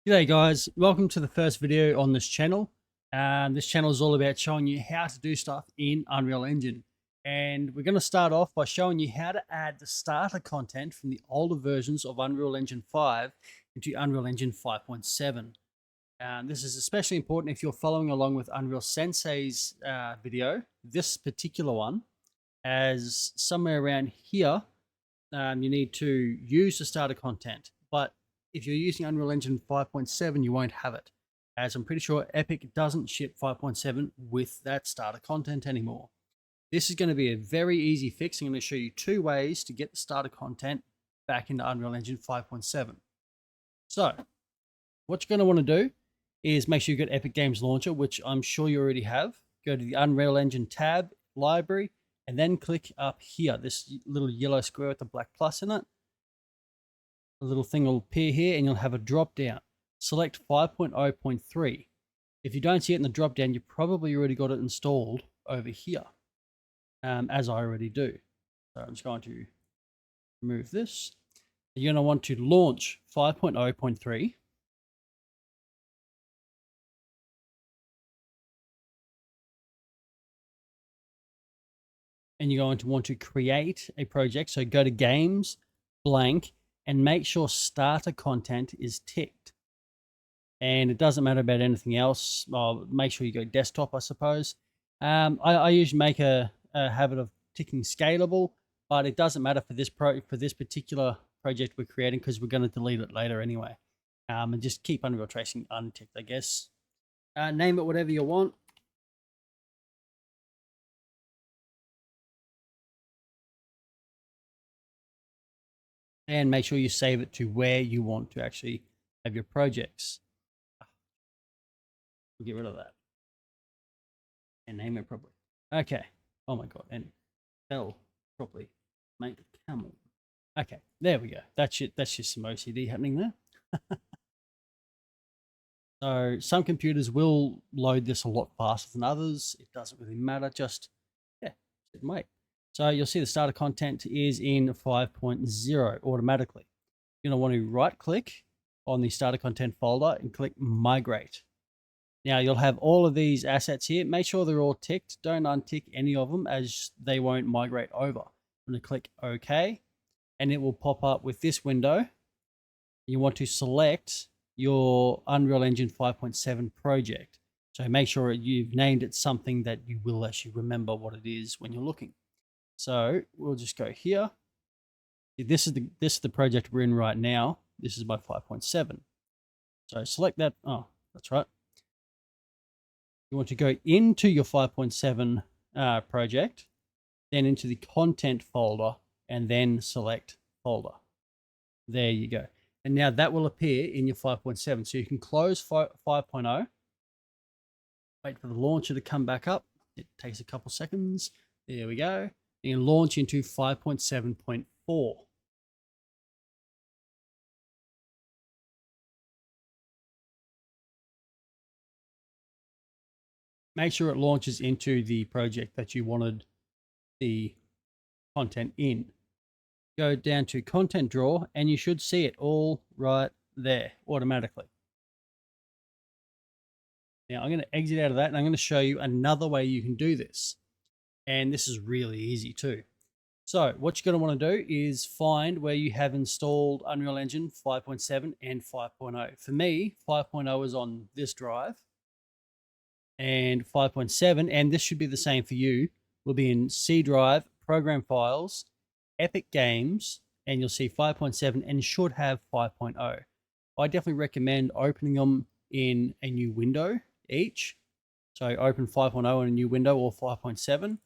G'day guys, welcome to the first video on this channel. This channel is all about showing you how to do stuff in Unreal Engine. And we're going to start off by showing you how to add the starter content from the older versions of Unreal Engine 5 into Unreal Engine 5.7. This is especially important if you're following along with Unreal Sensei's video, this particular one, as somewhere around here, you need to use the starter content. But if you're using Unreal Engine 5.7, you won't have it, as I'm pretty sure Epic doesn't ship 5.7 with that starter content anymore. This is going to be a very easy fix. I'm going to show you two ways to get the starter content back into Unreal Engine 5.7. So, what you're going to want to do is make sure you get Epic Games Launcher, which I'm sure you already have. Go to the Unreal Engine tab, library, and then click up here, this little yellow square with the black plus in it. A little thing will appear here and you'll have a drop down. Select 5.0.3. If you don't see it in the drop down, you probably already got it installed over here, as I already do. So I'm just going to remove this. You're going to want to launch 5.0.3. And you're going to want to create a project. So go to Games, blank, and make sure starter content is ticked. And it doesn't matter about anything else. Well, make sure you go desktop, I suppose. I usually make a habit of ticking scalable, but it doesn't matter for this particular project we're creating because we're going to delete it later anyway. And just keep Unreal Tracing unticked, I guess. Name it whatever you want. And make sure you save it to where you want to actually have your projects. We'll get rid of that and name it properly. Okay. Oh my god. And spell properly. Make camel. Okay. There we go. That's just some OCD happening there. So some computers will load this a lot faster than others. It doesn't really matter. Just sit and wait. So you'll see the starter content is in 5.0 automatically. You're going to want to right click on the starter content folder and click migrate. Now you'll have all of these assets here. Make sure they're all ticked. Don't untick any of them as they won't migrate over. I'm going to click OK and it will pop up with this window. You want to select your Unreal Engine 5.7 project. So make sure you've named it something that you will actually remember what it is when you're looking. So we'll just go here. This is the project we're in right now. This is my 5.7. So select that. Oh, that's right. You want to go into your 5.7 project, then into the content folder, and then select folder. There you go. And now that will appear in your 5.7. So you can close 5.0. Wait for the launcher to come back up. It takes a couple seconds. There we go. And launch into 5.7.4. Make sure it launches into the project that you wanted the content in. Go down to content drawer and you should see it all right there automatically. Now I'm going to exit out of that and I'm going to show you another way you can do this. And this is really easy too. So what you're going to want to do is find where you have installed Unreal Engine 5.7 and 5.0. For me, 5.0 is on this drive and 5.7, and this should be the same for you, will be in C drive, program files, Epic Games, and you'll see 5.7 and should have 5.0. I definitely recommend opening them in a new window each. So open 5.0 in a new window or 5.7.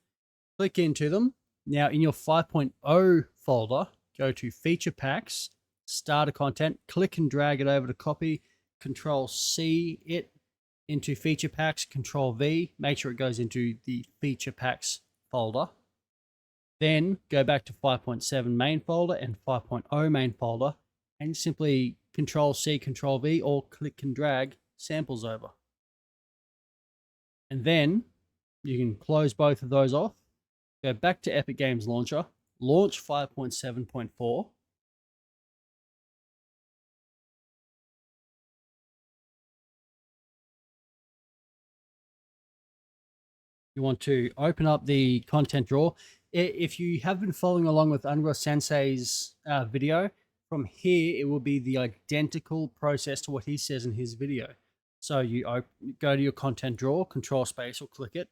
Click into them. Now in your 5.0 folder, go to Feature Packs, Starter Content, click and drag it over to copy, Control C it into Feature Packs, Control V, make sure it goes into the Feature Packs folder. Then go back to 5.7 main folder and 5.0 main folder and simply Control C, Control V, or click and drag samples over. And then you can close both of those off. Go back to Epic Games Launcher, launch 5.7.4, you want to open up the content drawer. If you have been following along with Unreal Sensei's video, from here, it will be the identical process to what he says in his video. So you go to your content drawer, control space, or click it.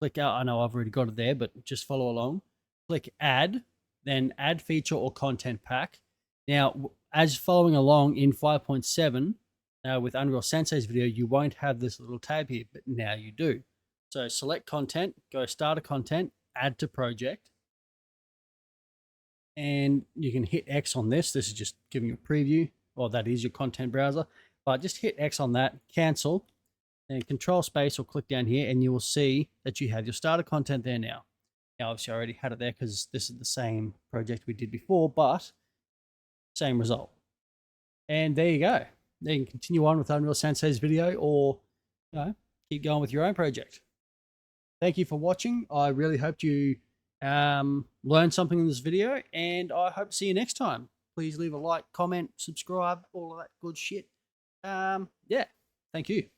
Click out. I know I've already got it there, but just follow along. Click add, then add feature or content pack. Now, as following along in 5.7, with Unreal Sensei's video, you won't have this little tab here, but now you do. So select content, go start a content, add to project. And you can hit X on this. This is just giving you a preview, or that is your content browser. But just hit X on that, cancel, and control space or click down here, and you will see that you have your starter content there now. Now, obviously, I already had it there because this is the same project we did before, but same result. And there you go. Then you can continue on with Unreal Sensei's video, or keep going with your own project. Thank you for watching. I really hope you learned something in this video, and I hope to see you next time. Please leave a like, comment, subscribe, all of that good shit. Yeah, thank you.